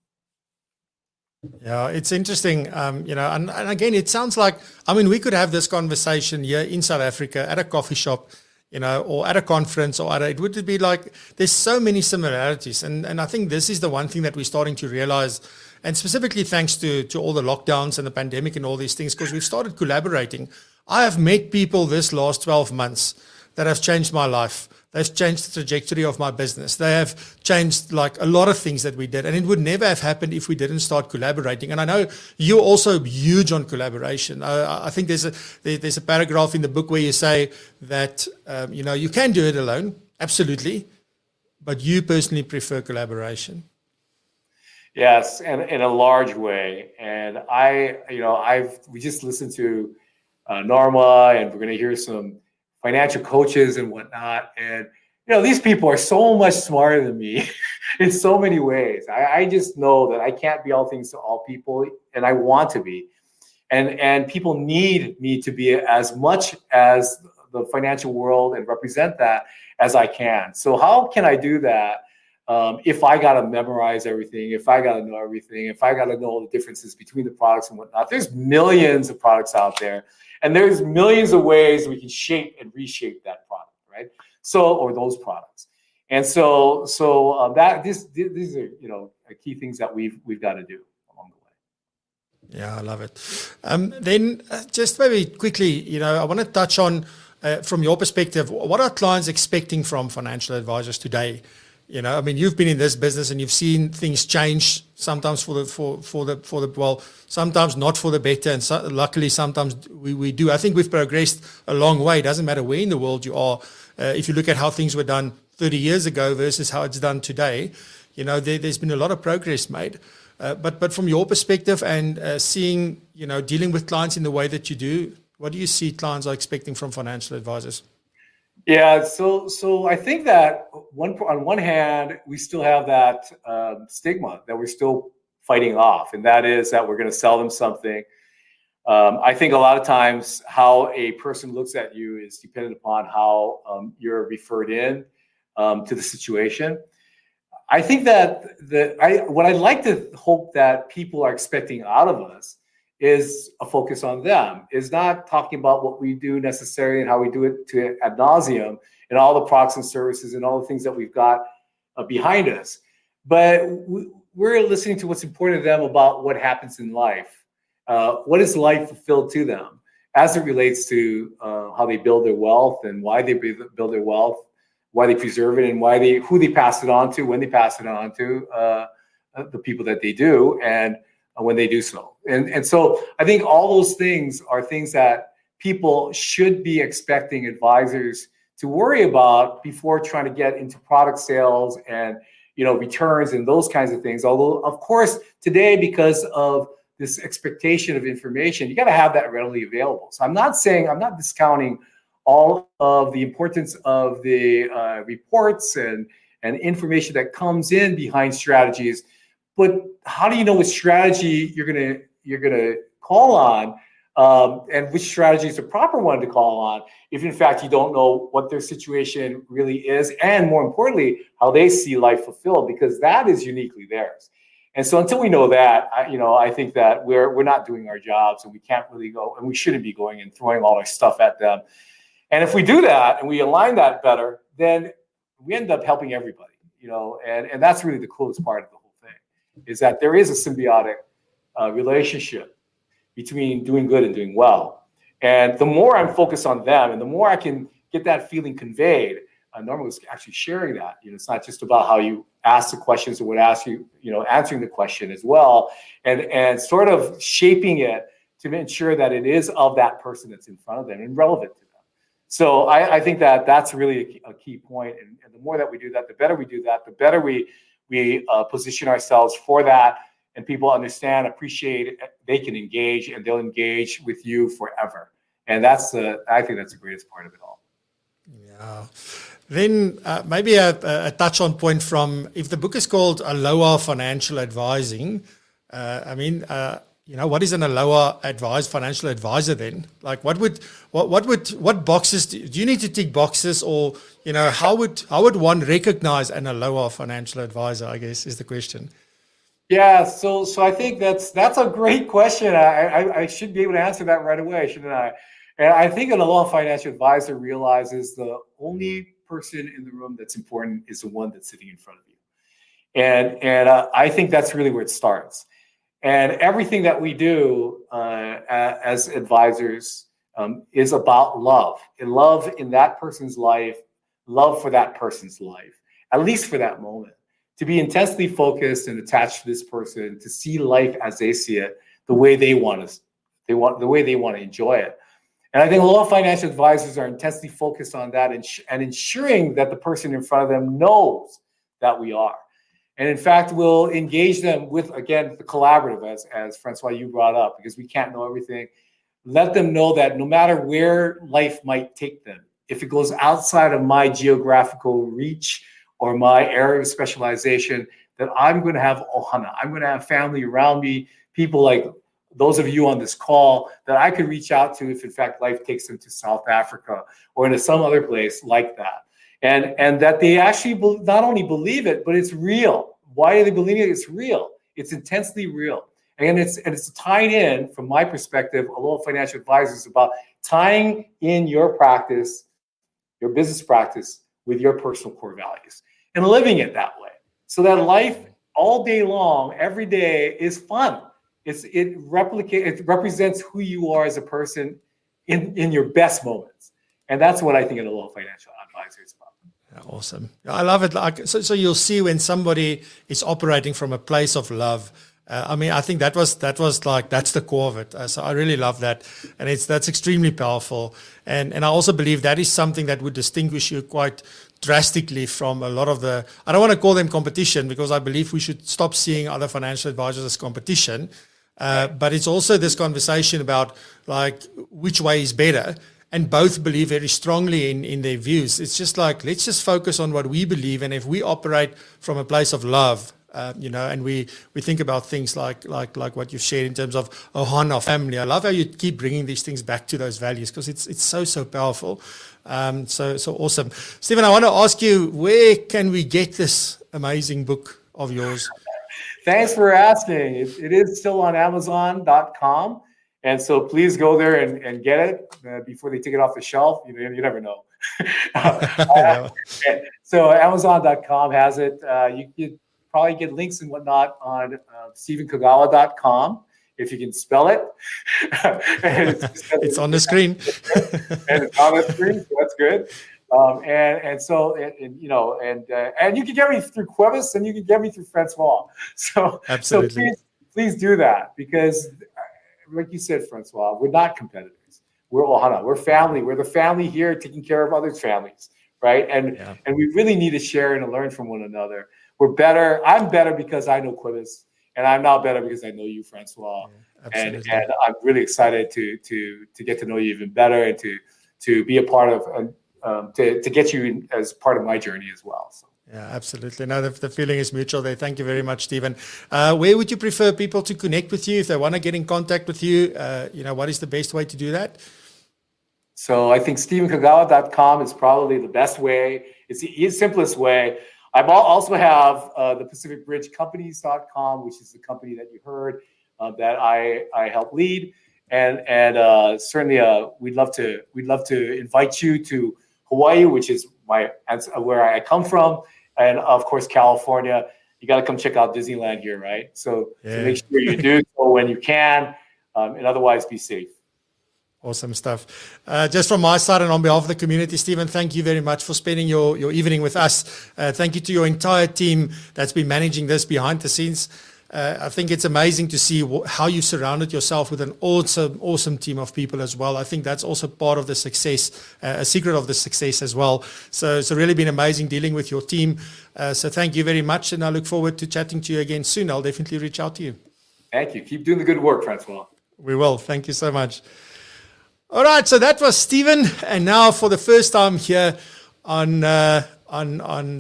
Yeah, it's interesting, and again, it sounds like, we could have this conversation here in South Africa at a coffee shop, or at a conference, it would be like, there's so many similarities, and I think this is the one thing that we're starting to realize. And specifically thanks to all the lockdowns and the pandemic and all these things, because we've started collaborating. I have met people this last 12 months that have changed my life. They've changed the trajectory of my business. They have changed like a lot of things that we did. And it would never have happened if we didn't start collaborating. And I know you're also huge on collaboration. I think there's a paragraph in the book where you say that, you can do it alone. Absolutely. But you personally prefer collaboration. Yes, and in a large way. And we just listened to Norma, and we're going to hear some financial coaches and whatnot. And, these people are so much smarter than me in so many ways. I just know that I can't be all things to all people, and I want to be. And people need me to be as much as the financial world and represent that as I can. So how can I do that? If I got to memorize everything, if I got to know everything, if I got to know all the differences between the products and whatnot, there's millions of products out there, and there's millions of ways we can shape and reshape that product, right? Or those products. And so these are, key things that we've got to do along the way. Yeah, I love it. Then just very quickly, I want to touch on, from your perspective, what are clients expecting from financial advisors today? You've been in this business and you've seen things change, sometimes sometimes not for the better, and luckily sometimes we do. I think we've progressed a long way. It doesn't matter where in the world you are. If you look at how things were done 30 years ago versus how it's done today, there's been a lot of progress made. But from your perspective and seeing, dealing with clients in the way that you do, what do you see clients are expecting from financial advisors? Yeah, so I think that on one hand, we still have that stigma that we're still fighting off, and that is that we're going to sell them something. I think a lot of times how a person looks at you is dependent upon how you're referred in to the situation. I think that what I'd like to hope that people are expecting out of us is a focus on them, is not talking about what we do necessarily and how we do it to ad nauseum and all the products and services and all the things that we've got behind us. But we're listening to what's important to them about what happens in life. What is life fulfilled to them as it relates to how they build their wealth and why they build their wealth, why they preserve it, and who they pass it on to, when they pass it on to the people that they do, and when they do so. And so I think all those things are things that people should be expecting advisors to worry about before trying to get into product sales and returns and those kinds of things. Although, of course, today, because of this expectation of information, you got to have that readily available. So I'm not discounting all of the importance of the reports and information that comes in behind strategies. But how do you know which strategy you're gonna call on, and which strategy is the proper one to call on, if in fact you don't know what their situation really is, and more importantly, how they see life fulfilled, because that is uniquely theirs. And so until we know that, I think that we're not doing our jobs, and we can't really go, and we shouldn't be going and throwing all our stuff at them. And if we do that and we align that better, then we end up helping everybody, and that's really the coolest part of the whole thing, is that there is a symbiotic relationship between doing good and doing well. And the more I'm focused on them and the more I can get that feeling conveyed, Norma was actually sharing that, it's not just about how you ask the questions, it would ask you, answering the question as well, and sort of shaping it to ensure that it is of that person that's in front of them and relevant to them. So I think that that's really a key point. And the more that we do that, the better we do that, the better we position ourselves for that, and people understand, appreciate, they can engage, and they'll engage with you forever. And I think that's the greatest part of it all. Yeah. Then maybe a touch on point from, if the book is called Aloha Financial Advising, what is an Aloha financial advisor then? Like what boxes do you need to tick boxes, or, how would one recognize an Aloha financial advisor, I guess, is the question. Yeah, so I think that's a great question. I should be able to answer that right away, shouldn't I? And I think an Aloha financial advisor realizes the only person in the room that's important is the one that's sitting in front of you. And I think that's really where it starts. And everything that we do as advisors, is about love. And love in that person's life, love for that person's life, at least for that moment. To be intensely focused and attached to this person, to see life as they see it, the way they want to, the way they want to enjoy it. And I think a lot of financial advisors are intensely focused on that and ensuring that the person in front of them knows that we are. And in fact, we'll engage them with, again, the collaborative, as Francois, you brought up, because we can't know everything. Let them know that no matter where life might take them, if it goes outside of my geographical reach or my area of specialization, that I'm going to have ohana. I'm going to have family around me, people like those of you on this call that I could reach out to if, in fact, life takes them to South Africa or into some other place like that. And that they actually not only believe it, but it's real. Why are they believing it? It's real. It's intensely real. And it's tied in, from my perspective, Aloha Financial Advisors, about tying in your practice, your business practice, with your personal core values and living it that way. So that life all day long, every day, is fun. It represents who you are as a person in your best moments. And that's what I think an Aloha Financial Advisor is about. Yeah, awesome. I love it. Like, so you'll see when somebody is operating from a place of love. I mean, I think that was like, that's the core of it. So I really love that. And that's extremely powerful. And I also believe that is something that would distinguish you quite drastically from a lot of the, I don't want to call them competition, because I believe we should stop seeing other financial advisors as competition. But it's also this conversation about like which way is better, and both believe very strongly in their views. It's just like, let's just focus on what we believe. And if we operate from a place of love, and we think about things like what you've shared in terms of ohana, family. I love how you keep bringing these things back to those values, because it's so powerful. So awesome. Stephen, I want to ask you, where can we get this amazing book of yours? Thanks for asking. It is still on Amazon.com. And so please go there and get it before they take it off the shelf. You never know. So Amazon.com has it. You could probably get links and whatnot on StephenKagawa.com, if you can spell it. It's on the screen. And it's on the screen, so that's good. And you can get me through Cuevas, and you can get me through Francois. So please do that, because like you said, Francois, we're not competitors. We're ohana. We're family. We're the family here taking care of other families, right? And we really need to share and learn from one another. We're better. I'm better because I know Cuevas, and I'm now better because I know you, Francois. And I'm really excited to get to know you even better, and to be a part of to get you as part of my journey as well. So. Yeah, absolutely. No, the feeling is mutual there. Thank you very much, Stephen. Where would you prefer people to connect with you if they want to get in contact with you? What is the best way to do that? So I think StephenKagawa.com is probably the best way. It's the simplest way. I also have the PacificBridgeCompanies.com, which is the company that you heard that I help lead, and certainly we'd love to invite you to Hawaii, which is where I come from. And of course, California. You got to come check out Disneyland here, right? So make sure you do so when you can, and otherwise be safe. Awesome stuff. Just from my side and on behalf of the community, Stephen, thank you very much for spending your evening with us. Thank you to your entire team that's been managing this behind the scenes. I think it's amazing to see how you surrounded yourself with an awesome team of people as well. I think that's also part of the success, a secret of the success as well. So it's really been amazing dealing with your team. So thank you very much, and I look forward to chatting to you again soon. I'll definitely reach out to you. Thank you. Keep doing the good work, Francois. We will. Thank you so much. All right, so that was Stephen, and now for the first time here on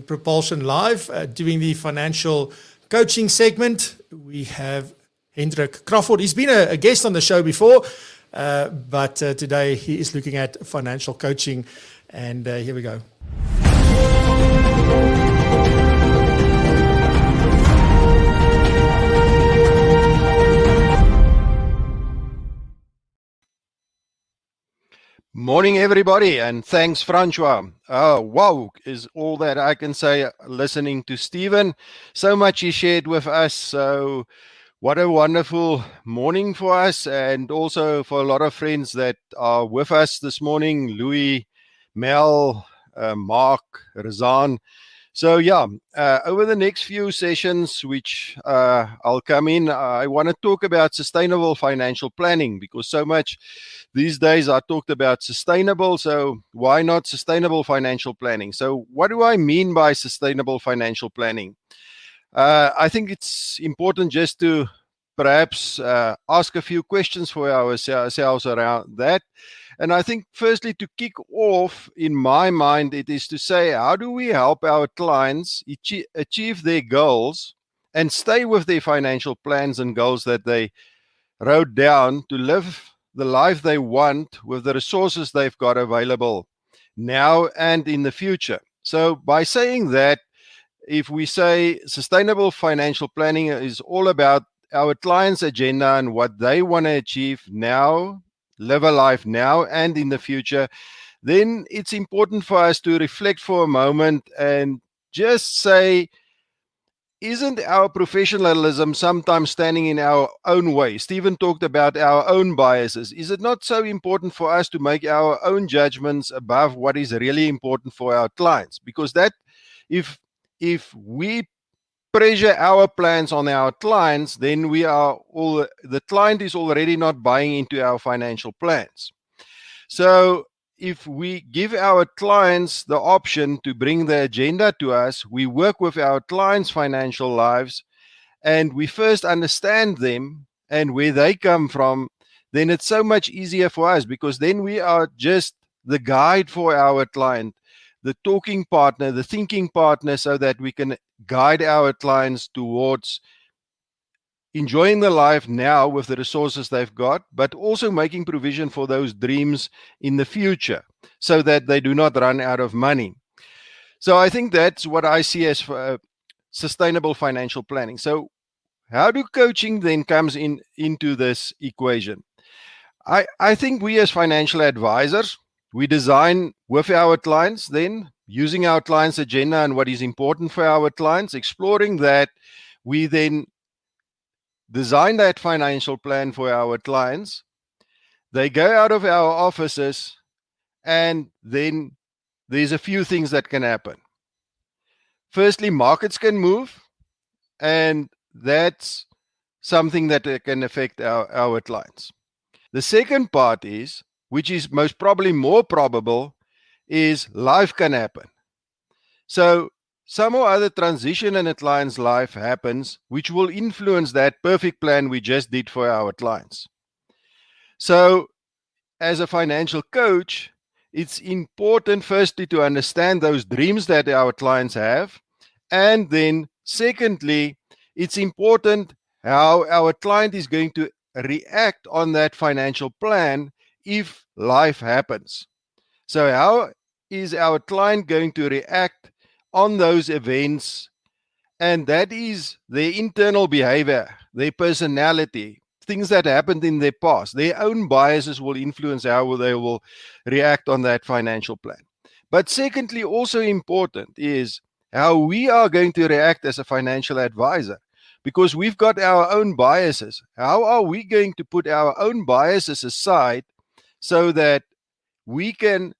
Propulsion Live, doing the financial coaching segment, we have Hendrik Crawford. He's been a guest on the show before, but today he is looking at financial coaching, and here we go. Morning, everybody, and thanks, Francois. Wow, is all that I can say listening to Stephen. So much he shared with us. So What a wonderful morning for us, and also for a lot of friends that are with us this morning, Louis, Mel, Mark, Razan. So yeah, over the next few sessions, which I'll come in, I want to talk about sustainable financial planning, because so much these days I talked about sustainable, so why not sustainable financial planning? So what do I mean by sustainable financial planning? I think it's important just to perhaps ask a few questions for ourselves around that. And I think firstly, to kick off, in my mind, it is to say, how do we help our clients achieve their goals and stay with their financial plans and goals that they wrote down to live the life they want with the resources they've got available now and in the future? So by saying that, if we say sustainable financial planning is all about our clients' agenda and what they want to achieve now, live a life now and in the future, then it's important for us to reflect for a moment and just say, isn't our professionalism sometimes standing in our own way? Stephen talked about our own biases. Is it not so important for us to make our own judgments above what is really important for our clients? Because that, if we pressure our plans on our clients, then the client is already not buying into our financial plans. So if we give our clients the option to bring the agenda to us, we work with our clients' financial lives, and we first understand them and where they come from, then it's so much easier for us, because then we are just the guide for our client, the talking partner, the thinking partner, so that we can guide our clients towards enjoying the life now with the resources they've got, but also making provision for those dreams in the future so that they do not run out of money. So I think that's what I see as sustainable financial planning. So how do coaching then comes into this equation? I think we as financial advisors, we design with our clients, then using our clients' agenda and what is important for our clients, exploring that, we then design that financial plan for our clients. They go out of our offices, and then there's a few things that can happen. Firstly, markets can move, and that's something that can affect our clients. The second part is, which is most probably more probable, is life can happen. So some or other transition in a client's life happens, which will influence that perfect plan we just did for our clients. So as a financial coach, it's important firstly to understand those dreams that our clients have. And then secondly, it's important how our client is going to react on that financial plan if life happens. So how is our client going to react on those events? And that is their internal behavior, their personality, things that happened in their past. Their own biases will influence how they will react on that financial plan. But secondly, also important is how we are going to react as a financial advisor, because we've got our own biases. How are we going to put our own biases aside so that we can,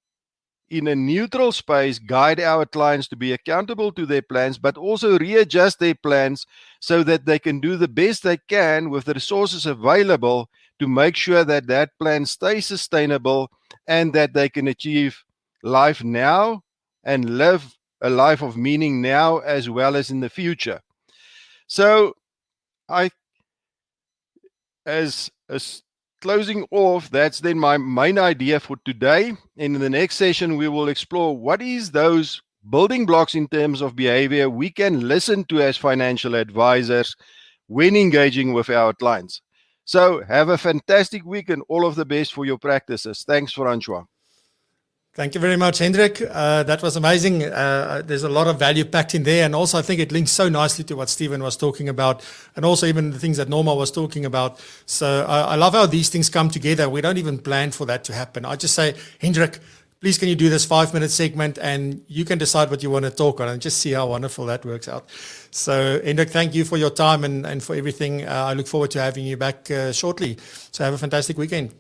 in a neutral space, guide our clients to be accountable to their plans, but also readjust their plans so that they can do the best they can with the resources available to make sure that that plan stays sustainable and that they can achieve life now and live a life of meaning now as well as in the future. So as closing off, that's then my main idea for today. And in the next session, we will explore what is those building blocks in terms of behavior we can listen to as financial advisors when engaging with our clients. So have a fantastic week and all of the best for your practices. Thanks, Francois. Thank you very much, Hendrik. That was amazing. There's a lot of value packed in there. And also, I think it links so nicely to what Stephen was talking about, and also even the things that Norma was talking about. So I love how these things come together. We don't even plan for that to happen. I just say, Hendrik, please can you do this 5-minute segment and you can decide what you want to talk on and just see how wonderful that works out. So Hendrik, thank you for your time and for everything. I look forward to having you back shortly. So have a fantastic weekend.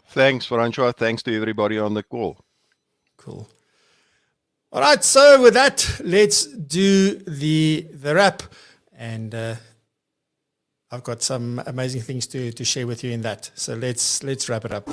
Thanks, Francois. Thanks to everybody on the call. Cool. All right, so with that, let's do the wrap. And I've got some amazing things to share with you in that. So let's wrap it up.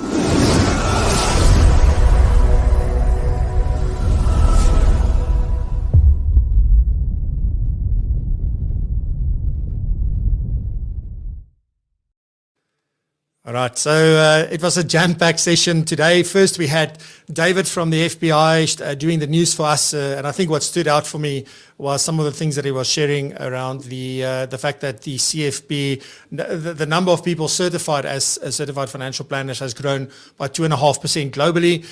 All right, so it was a jam-packed session today. First, we had David from the FBI doing the news for us, and I think what stood out for me was some of the things that he was sharing around the fact that the CFP, the number of people certified as certified financial planners has grown by 2.5% globally.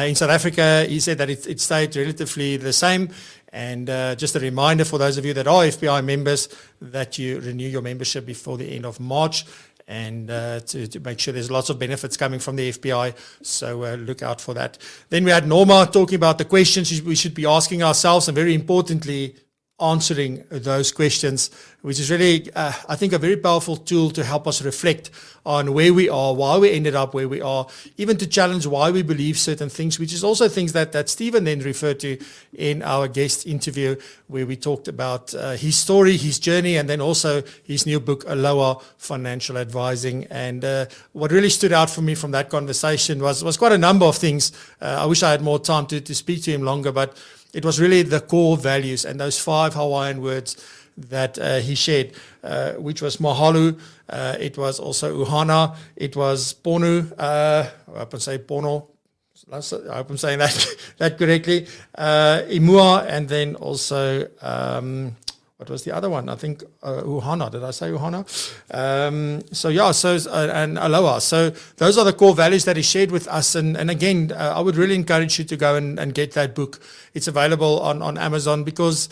In South Africa, he said that it stayed relatively the same. And just a reminder for those of you that are FBI members that you renew your membership before the end of March. And to make sure there's lots of benefits coming from the FBI. So look out for that. Then we had Norma talking about the questions we should be asking ourselves, and very importantly, answering those questions, which is really, I think, a very powerful tool to help us reflect on where we are, why we ended up where we are, even to challenge why we believe certain things, which is also things that Stephen then referred to in our guest interview, where we talked about his story, his journey, and then also his new book, Aloha, Financial Advising. And what really stood out for me from that conversation was quite a number of things. I wish I had more time to speak to him longer, but it was really the core values and those 5 Hawaiian words that he shared, which was mahalo, it was also uhana, it was ponu, I hope I'm saying pono, I hope I'm saying that correctly, imua, and then also, what was the other one? I think uhana. Did I say uhana? And aloha. So those are the core values that he shared with us. And again, I would really encourage you to go and get that book. It's available on Amazon, because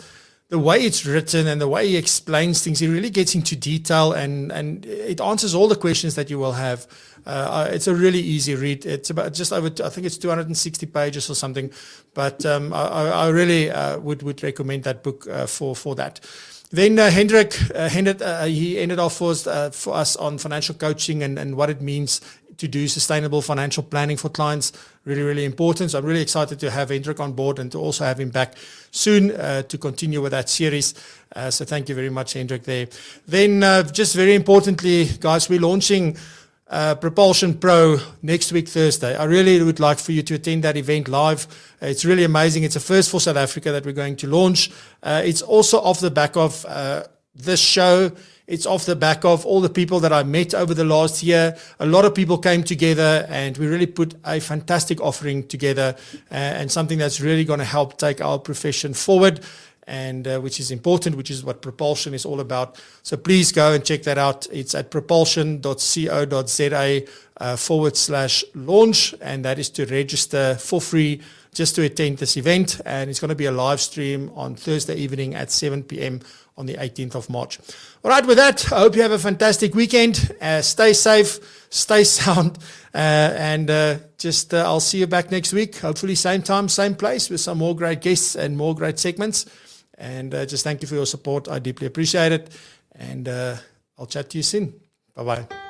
the way it's written and the way he explains things, he really gets into detail and it answers all the questions that you will have. It's a really easy read. It's about just over, I think it's 260 pages or something, but I really would recommend that book for that. Then Hendrik, he ended off for us on financial coaching and what it means to do sustainable financial planning for clients. Really, really important. So I'm really excited to have Hendrik on board and to also have him back soon to continue with that series. So thank you very much, Hendrik, there. Then just very importantly, guys, we're launching Propulsion Pro next week, Thursday. I really would like for you to attend that event live. It's really amazing. It's a first for South Africa that we're going to launch. It's also off the back of this show. It's off the back of all the people that I met over the last year. A lot of people came together and we really put a fantastic offering together and something that's really going to help take our profession forward, and which is important, which is what Propulsion is all about. So please go and check that out. It's at propulsion.co.za/launch, and that is to register for free just to attend this event. And it's going to be a live stream on Thursday evening at 7 p.m. on the 18th of March. All right, with that, I hope you have a fantastic weekend. Stay safe, stay sound, and I'll see you back next week. Hopefully same time, same place, with some more great guests and more great segments. And just thank you for your support. I deeply appreciate it. And I'll chat to you soon. Bye-bye.